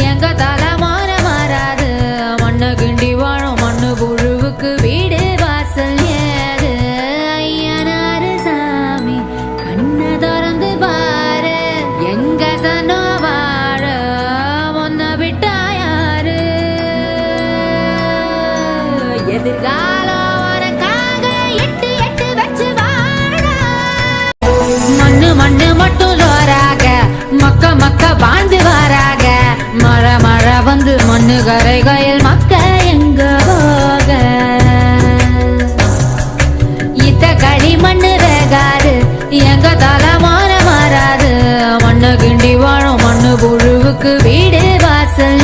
எங்க தலைமான மாறாது மண்ணு கிண்டி வாழும் மண்ணு புழுவுக்கு வீடு வாசல் ஏது ஐயனாரு சாமி கண்ணை திறந்து பாரு எங்க சனோ வாழ ஒன்ன விட்டா யாரு எதிர்காலம் உனக்காக எட்டு எட்டு வச்சு வாழ மண்ணு மண்ணு மட்டும் ஜோராக மக்க மக்க வாழ்ந்து வாராக மழை மழை வந்து மண்ணு கரைகையில் மக்க எங்க போக இத்த களி மண்ணு ரேகாது எங்க தலைமான மாறாது மண்ணு கிண்டி வாழும் மண்ணு புழுவுக்கு வீடு வாசல்